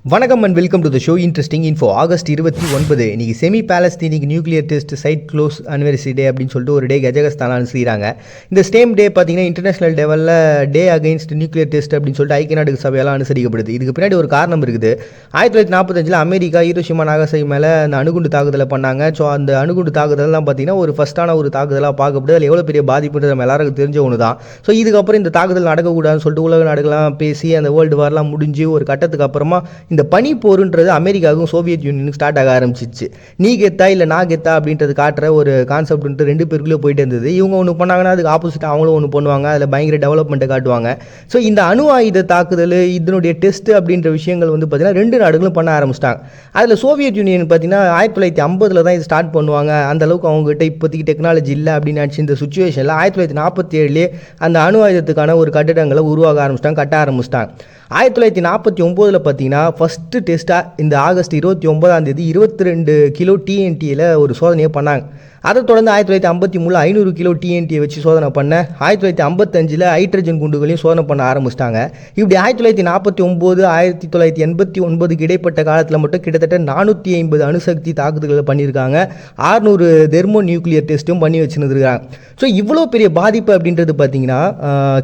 வணக்கம் and welcome to the show interesting info. August 29 இன்னைக்கு Semipalatinsk nuclear test site close anniversary day அப்படின்னு சொல்லிட்டு ஒரு டே Kazakhstan அனுசரிக்கிறாங்க. இந்த சேம் டே பார்த்தீங்கன்னா இன்டர்நேஷனல் லெவலில் டே அகைன்ஸ்ட் நியூக்ளியர் டெஸ்ட் அப்படின்னு சொல்லிட்டு ஐக்கிய நாடுகள் சபையெல்லாம் அனுசரிக்கப்படுது. இதுக்கு பின்னாடி ஒரு காரணம் இருக்குது. 1945 அமெரிக்கா ஹிரோஷிமா நாகசாகி மேலே அந்த அணுகுண்டு தாக்குதலை பண்ணாங்க. ஸோ அந்த அணுகுண்டு தாக்குதல்லாம் பார்த்தீங்கன்னா ஒரு ஃபஸ்ட்டான ஒரு தாக்குதலாக பார்க்கப்படுது. அதில் எவ்வளோ பெரிய பாதிப்புன்றது நம்ம எல்லாருக்கும் தெரிஞ்ச ஒன்று தான். ஸோ இதுக்கப்புறம் இந்த தாக்குதல் நடக்கக்கூடாதுன்னு சொல்லிட்டு உலக நாடுகள்லாம் பேசி அந்த வேர்ல்டு வார்லாம் முடிஞ்சு ஒரு கட்டத்துக்கு அப்புறமா இந்த பனி போருன்றது அமெரிக்காவுக்கும் சோவியத் யூனியனுக்கு ஸ்டார்ட் ஆக ஆரம்பிச்சிச்சு. நீ கெத்தா இல்லை நான் கெத்தா அப்படின்றது காட்டுற ஒரு கான்செப்ட் ரெண்டு பேருக்குள்ளே போயிட்டு இருந்தது. இவங்க ஒன்று பண்ணாங்கன்னா அதுக்கு ஆப்போசிட்டாக அவங்களும் ஒன்று பண்ணுவாங்க. அதில் பயங்கர டெவலப்மெண்ட்டை காட்டுவாங்க. ஸோ இந்த அணு ஆயுத தாக்குதல் இதனுடைய டெஸ்ட் அப்படின்ற விஷயங்கள் பார்த்தீங்கன்னா ரெண்டு நாடுகளும் பண்ண ஆரம்பிச்சிட்டாங்க. அதில் சோவியத் யூனியன் பார்த்தீங்கன்னா 1950 தான் இது ஸ்டார்ட் பண்ணுவாங்க. அந்த அளவுக்கு அவங்ககிட்ட இப்போதைக்கு டெக்னாலஜி இல்லை அப்படின்னு நினச்சி இந்த சுச்சுவேஷனில் 1947 அந்த அணு ஆயுதத்துக்கான ஒரு கட்டிடங்களை உருவாக ஆரம்பிச்சிட்டாங்க, கட்ட ஆரம்பிச்சிட்டாங்க. 1949 பார்த்தீங்கன்னா ஃபஸ்ட்டு டெஸ்ட்டாக இந்த ஆகஸ்ட் 29 22 கிலோ டிஎன்டியில் ஒரு சோதனையை பண்ணாங்க. அதை தொடர்ந்து 1953 500 கிலோ டிஎன்டியை வச்சு சோதனை பண்ண 1955 ஹைட்ரஜன் குண்டுகளையும் சோதனை பண்ண ஆரம்பிச்சிட்டாங்க. இப்படி 1949 1989 இடைப்பட்ட காலத்தில் மட்டும் கிட்டத்தட்ட 450 அணுசக்தி தாக்குதல்களை பண்ணியிருக்காங்க. 600 தெர்மோ நியூக்ளியர் டெஸ்ட்டும் பண்ணி வச்சுருந்துருக்காங்க. ஸோ இவ்வளோ பெரிய பாதிப்பு அப்படின்றது பார்த்தீங்கன்னா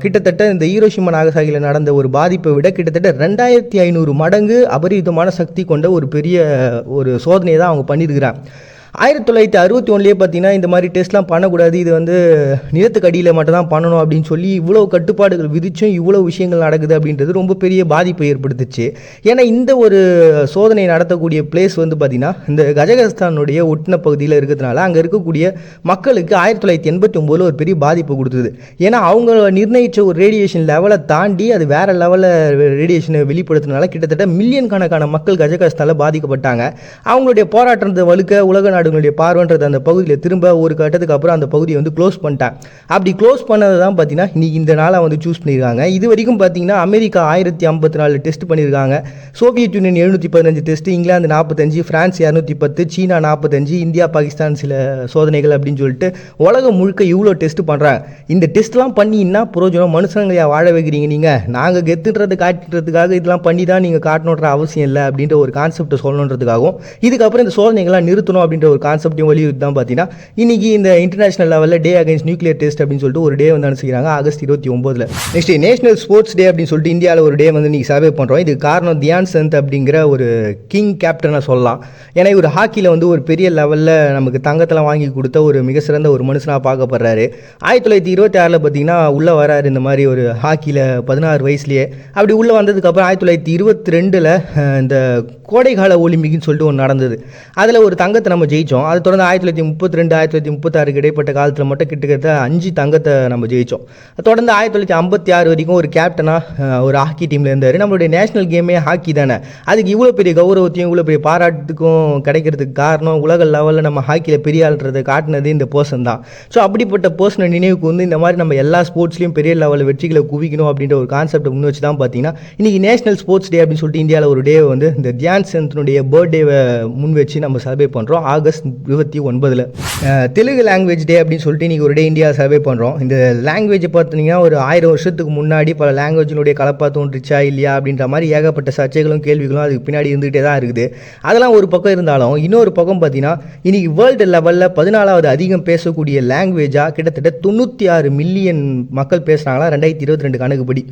கிட்டத்தட்ட இந்த ஹிரோஷிமா நாகசாகியில் நடந்த ஒரு பாதிப்பை விட கிட்டத்தட்ட 2500 மடங்கு அபரிதமான சக்தி கொண்ட ஒரு பெரிய ஒரு சோதனையை தான் அவங்க பண்ணியிருக்கிறாங்க. 1961 பார்த்தீங்கன்னா இந்த மாதிரி டெஸ்ட்லாம் பண்ணக்கூடாது, இது நிலத்துக்கு அடியில் மட்டும் தான் பண்ணணும் அப்படின்னு சொல்லி இவ்வளோ கட்டுப்பாடுகள் விதிச்சும் இவ்வளோ விஷயங்கள் நடக்குது அப்படின்றது ரொம்ப பெரிய பாதிப்பை ஏற்படுத்துச்சு. ஏன்னா இந்த ஒரு சோதனை நடத்தக்கூடிய பிளேஸ் பார்த்தீங்கன்னா இந்த கஜகஸ்தானுடைய ஒட்டின பகுதியில் இருக்கிறதுனால அங்கே இருக்கக்கூடிய மக்களுக்கு 1989 ஒரு பெரிய பாதிப்பு கொடுத்தது. ஏன்னா அவங்க நிர்ணயித்த ஒரு ரேடியேஷன் லெவலை தாண்டி அது வேற லெவலில் ரேடியேஷனை வெளிப்படுத்தினால கிட்டத்தட்ட மில்லியன் கணக்கான மக்கள் கஜகஸ்தானில் பாதிக்கப்பட்டாங்க. அவங்களுடைய போராட்டத்தை வலுக்க உலக நாடுகளுடைய பார்வைன்றது அந்த பகுதியில் திரும்ப ஒரு கட்டத்துக்கு அப்புறம் அந்த பகுதியை க்ளோஸ் பண்ணிட்டாங்க. அப்படி க்ளோஸ் பண்ணது தான் பார்த்தீங்கன்னா இன்னைக்கு இந்த நாளை சூஸ் பண்ணியிருக்காங்க. இது வரைக்கும் பார்த்தீங்கன்னா அமெரிக்கா 1054 டெஸ்ட் பண்ணியிருக்காங்க. Soviet union 715 test, England 45, France 210, சீனா 45, இந்தியா பாகிஸ்தான் சில சோதனைகள் அப்படின்னு சொல்லிட்டு உலகம் முழுக்க இவ்வளோ டெஸ்ட் பண்ணுறாங்க. இந்த டெஸ்ட்லாம் பண்ணி என்ன புரோஜனம்? மனுஷங்களையா வாழ வைக்கிறீங்க நீங்கள்? நாங்கள் கெத்துன்றது காட்டுறதுக்காக இதெல்லாம் பண்ணி தான் நீங்கள் காட்டணுன்ற அவசியம் இல்லை அப்படின்ற ஒரு கான்செப்டை சொல்லணுன்றதுக்காகவும் இதுக்கப்புறம் இந்த சோதனைகள்லாம் நிறுத்தணும் அப்படின்ற ஒரு கான்செப்டையும் வலியுறுத்தி தான் பார்த்தீங்கன்னா இன்னைக்கு இந்த இன்டர்நேஷனல் லெவலில் டே அகைன்ஸ்ட் நியூக்ளியர் டெஸ்ட் அப்படின்னு சொல்லிட்டு ஒரு டே அனுசரிக்கிறாங்க August 29. Next national sports day அப்படின்னு சொல்லிட்டு இந்தியாவில் ஒரு டே இன்னைக்கு செலிப்ரேட் பண்ணுறோம். இதுக்கு காரணம் தியான் சந்த் அப்படிங்கிற ஒரு கிங் கேப்டனை சொல்லலாம். ஏன்னா இவர் ஹாக்கியில் ஒரு பெரிய லெவலில் நமக்கு தங்கத்தெல்லாம் வாங்கி கொடுத்த ஒரு மிக சிறந்த ஒரு மனுஷனாக பார்க்கப்படுறாரு. 1926 பார்த்தீங்கன்னா உள்ளே வராரு இந்த மாதிரி ஒரு ஹாக்கியில் 16 வயசுலேயே. அப்படி உள்ளே வந்ததுக்கப்புறம் 1922 இந்த கோடைகால ஒலிம்பிக்னு சொல்லிட்டு ஒன்று நடந்தது. அதில் ஒரு தங்கத்தை நம்ம ஜெயித்தோம். அதை தொடர்ந்து 1932 1936 இடைப்பட்ட காலத்தில் மட்டும் கிட்டத்தட்ட 5 தங்கத்தை நம்ம ஜெயித்தோம். தொடர்ந்து 1956 வரைக்கும் ஒரு கேப்டனாக ஒரு ஹாக்கி டீமில் இருந்தார். நம்மளுடைய நேஷனல் கேமே ஹாக்கி தானே. அதுக்கு இவ்வளோ பெரிய கௌரவத்தையும் இவ்வளோ பெரிய பாராட்டுக்கும் கிடைக்கிறதுக்கு காரணம் உலக லெவலில் நம்ம ஹாக்கியில் பெரிய ஆள்றதை காட்டினது இந்த பர்சன் தான். ஸோ அப்படிப்பட்ட பர்சனை நினைவுக்கு இந்த மாதிரி நம்ம எல்லா ஸ்போர்ட்ஸ்லையும் பெரிய லெவலில் வெற்றிகளை குவிக்கணும் அப்படின்ற ஒரு கான்செப்டை முன் வச்சு தான் பார்த்தீங்கன்னா இன்றைக்கி நேஷனல் ஸ்போர்ட்ஸ் டே அப்படின்னு சொல்லிட்டு இந்தியாவில் ஒரு டே இந்த தியான் சந்த்னுடைய பர்த்டேவை முன் வச்சு நம்ம செலிப்ரேட் பண்ணுறோம் ஆகஸ்ட் 29. தெலுங்கு லாங்குவேஜ் டே அப்படின்னு சொல்லிட்டு இன்றைக்கி ஒரு டே இந்தியா சர்வே பண்ணுறோம். இந்த லாங்குவேஜை பார்த்தீங்கன்னா ஒரு 1000 வருஷத்துக்கு முன்னாடி பல லாங்குவேஜினுடைய கலப்பாக தோன்றுச்சா இல்லையா அப்படின்ற மாதிரி ஏகப்பட்ட சர்ச்சைகளும் கேள்விகளும் அதுக்கு பின்னாடி இருந்துகிட்டே தான் இருக்குது. அதெல்லாம் ஒரு பக்கம் இருந்தாலும் இன்னொரு பக்கம் பார்த்தீங்கன்னா இன்றைக்கி வேர்ல்டு லெவலில் 14வது அதிகம் பேசக்கூடிய லாங்குவேஜாக கிட்டத்தட்ட 96 மில்லியன் மக்கள் பேசுகிறாங்களா 2022 கணக்குப்படி.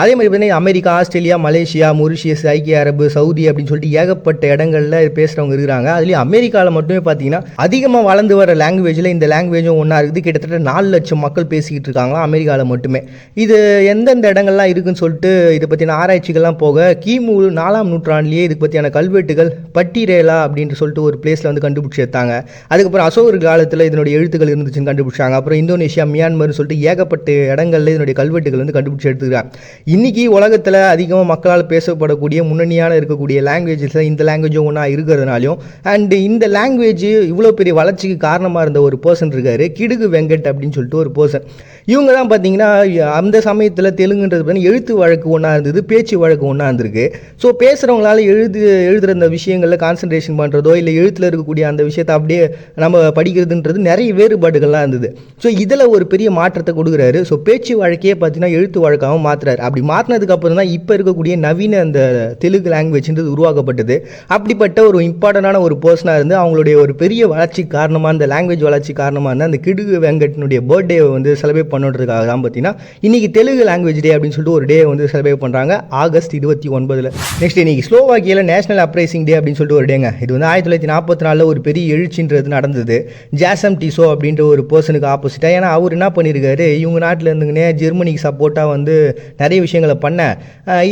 அதே மாதிரி பார்த்தீங்கன்னா அமெரிக்கா, ஆஸ்திரேலியா, மலேசியா, மொரிஷியஸ், ஐக்கிய அரபு, சவுதி அப்படின்னு சொல்லிட்டு ஏகப்பட்ட இடங்களில் பேசுகிறவங்க இருக்கிறாங்க. அதுலேயும் அமெரிக்காவில் மட்டுமே பார்த்தீங்கன்னா அதிகமாக வளர்ந்து வர லாங்குவேஜில் இந்த லாங்குவேஜும் ஒன்றா இருக்குது. கிட்டத்தட்ட 4 லட்சம் மக்கள் பேசிக்கிட்டு இருக்காங்களா அமெரிக்காவில் மட்டுமே. இது எந்தெந்த இடங்கள்லாம் இருக்குதுன்னு சொல்லிட்டு இதை பற்றின ஆராய்ச்சிகள்லாம் போக கிமு 4ஆம் நூற்றாண்டுலேயே இதுக்கு பற்றியான கல்வெட்டுகள் பட்டிரேலா அப்படின்னு சொல்லிட்டு ஒரு பிளேஸில் கண்டுபிடிச்சி எடுத்தாங்க. அதுக்கப்புறம் அசோகர் காலத்தில் இதனுடைய எழுத்துக்கள் இருந்துச்சுன்னு கண்டுபிடிச்சாங்க. அப்புறம் இந்தோனேஷியா, மியான்மர்னு சொல்லிட்டு ஏகப்பட்ட இடங்களில் இதனுடைய கல்வெட்டுகள் கண்டுபிடிச்சி எடுத்துக்கிறாங்க. இன்றைக்கி உலகத்தில் அதிகமாக மக்களால் பேசப்படக்கூடிய முன்னணியான இருக்கக்கூடிய லாங்குவேஜஸில் இந்த லாங்குவேஜும் ஒன்றா இருக்கிறதுனாலையும் அண்ட் இந்த லாங்குவேஜ் லாங்குவேஜ் இவ்வளோ பெரிய வளர்ச்சிக்கு காரணமாக இருந்த ஒரு பர்சன் இருக்கார், கிடுகு வெங்கட் அப்படின்னு சொல்லிட்டு ஒரு பர்சன். இவங்க தான் பார்த்தீங்கன்னா அந்த சமயத்தில் தெலுங்குன்றது பார்த்தீங்கன்னா எழுத்து வழக்கு ஒன்றா இருந்தது, பேச்சு வழக்கு ஒன்றா இருந்திருக்கு. ஸோ பேசுகிறவங்களால எழுதுகிற அந்த விஷயங்களில் கான்சன்ட்ரேஷன் பண்ணுறதோ இல்லை எழுத்தில் இருக்கக்கூடிய அந்த விஷயத்தை அப்படியே நம்ம படிக்கிறதுன்றது நிறைய வேறுபாடுகள்லாம் இருந்தது. ஸோ இதில் ஒரு பெரிய மாற்றத்தை கொடுக்குறாரு. ஸோ பேச்சு வழக்கையே பார்த்தீங்கன்னா எழுத்து வழக்காகவும் மாற்றுறாரு. அப்படி மாற்றினதுக்கு அப்புறம் தான் இப்போ இருக்கக்கூடிய நவீன அந்த தெலுங்கு லாங்குவேஜ்ன்றது உருவாக்கப்பட்டது. அப்படிப்பட்ட ஒரு இம்பார்ட்டண்டான ஒரு பர்சனாக இருந்து அவங்களுடைய ஒரு பெரிய வளர்ச்சி காரணமாக, அந்த லாங்குவேஜ் வளர்ச்சி காரணமாக இருந்தால் அந்த கிடுகு வெங்கட்னுடைய பர்த்டேவை வந்து செலிப்ரேட் பண்ணுறதுக்காக தான் பார்த்தீங்கன்னா இன்றைக்கி தெலுங்கு லாங்குவேஜ் டே அப்படின்னு சொல்லிட்டு ஒரு டே வந்து செலிப்ரேட் பண்ணுறாங்க ஆகஸ்ட் 29. நெக்ஸ்ட் இன்னைக்கு ஸ்லோவாக்கியில் நேஷனல் அப்ரைசிங் டே அப்படின்னு சொல்லிட்டு ஒரு டேங்க. இது வந்து 1944 ஒரு பெரிய எழுச்சின்றது நடந்தது. ஜாசம் டிசோ அப்படின்ற ஒரு பர்சனுக்கு ஆப்போசிட்டாக. ஏன்னா அவர் என்ன பண்ணியிருக்காரு, இவங்க நாட்டில் இருந்துங்கன்னே ஜெர்மனிக்கு சப்போர்ட்டாக வந்து நிறைய விஷயங்களை பண்ண,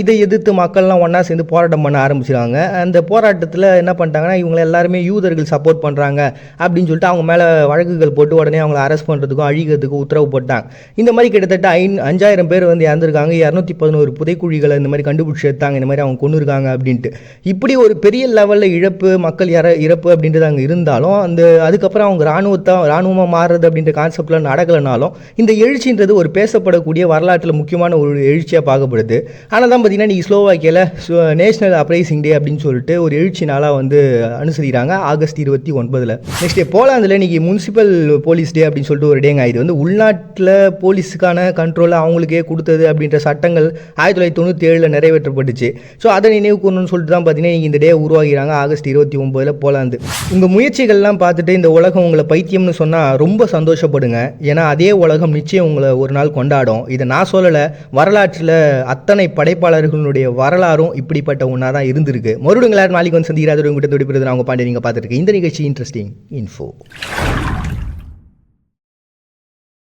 இதை எதிர்த்து மக்கள்லாம் ஒன்றா சேர்ந்து போராட்டம் பண்ண ஆரம்பிச்சிருவாங்க. அந்த போராட்டத்தில் என்ன பண்ணிட்டாங்கன்னா இவங்களை எல்லாருமே யூதர்கள் சப்போர்ட் பண்ணுறாங்க அப்படின்னு சொல்லிட்டு அவங்க மேலே வழக்குகள் போட்டு உடனே அவங்கள அரெஸ்ட் பண்ணுறதுக்கும் அழிக்கிறதுக்கும் உத்தரவு போட்டாங்க. இந்த மாதிரி கிட்டத்தட்ட 5000 பேர் வந்து இறந்துருக்காங்க, 211 புதைக்குழிகளை இந்த மாதிரி கண்டுபிடிச்சி எடுத்தாங்க, இந்த மாதிரி அவங்க கொண்டு இருக்காங்க அப்படின்ட்டு. இப்படி ஒரு பெரிய லெவலில் இழப்பு, மக்கள் இறப்பு அப்படின்றது அங்கே இருந்தாலும் அதுக்கப்புறம் அவங்க இராணுவமாக மாறுறது அப்படின்ற கான்செப்டில் நடக்கலைனாலும் இந்த எழுச்சின்றது ஒரு பேசப்படக்கூடிய வரலாற்றில் முக்கியமான ஒரு எழுச்சியாக பார்க்கப்படுது. ஆனால் தான் பார்த்தீங்கன்னா இன்றைக்கி ஸ்லோவாக்கியில் நேஷனல் அப்ரைசிங் டே அப்படின்னு சொல்லிட்டு ஒரு எழுச்சி நாளாக வந்து அனுசரிக்கிறாங்க ஆகஸ்ட் 29. நெக்ஸ்ட் டே போலாந்தில் இன்றைக்கி முனிசிபல் போலீஸ் டே அப்படின்னு சொல்லிட்டு ஒரு டேங்க. இது வந்து உள்நாட்டில் போலீஸுக்கான கண்ட்ரோலை அவங்களுக்கே கொடுத்தது அப்படின்ற சட்டங்கள் 1997 நிறைவேற்றப்பட்டுச்சு. ஸோ அதை நினைவு கூறணும்னு சொல்லிட்டு தான் பார்த்தீங்கன்னா இந்த டே உருவாகிறாங்க ஆகஸ்ட் 29 போலாந்து. உங்கள் முயற்சிகள்லாம் பார்த்துட்டு இந்த உலகம் உங்களை பைத்தியம்னு சொன்னால் ரொம்ப சந்தோஷப்படுங்க. ஏன்னா அதே உலகம் நிச்சயம் உங்களை ஒரு நாள் கொண்டாடும். இதை நான் சொல்லலை, வரலாற்றில் அத்தனை படைப்பாளர்களுடைய வரலாறும் இப்படிப்பட்ட ஒன்றா தான் இருந்திருக்கு. மறுபடியும் நாளைக்கு வந்து சந்திக்கிறார். உங்கள்கிட்ட தொடிப்படுறது அவங்க பாண்டி நீங்கள் பார்த்துருக்கு. இந்த நிகழ்ச்சி இன்ட்ரெஸ்டிங் இன்ஃபோ.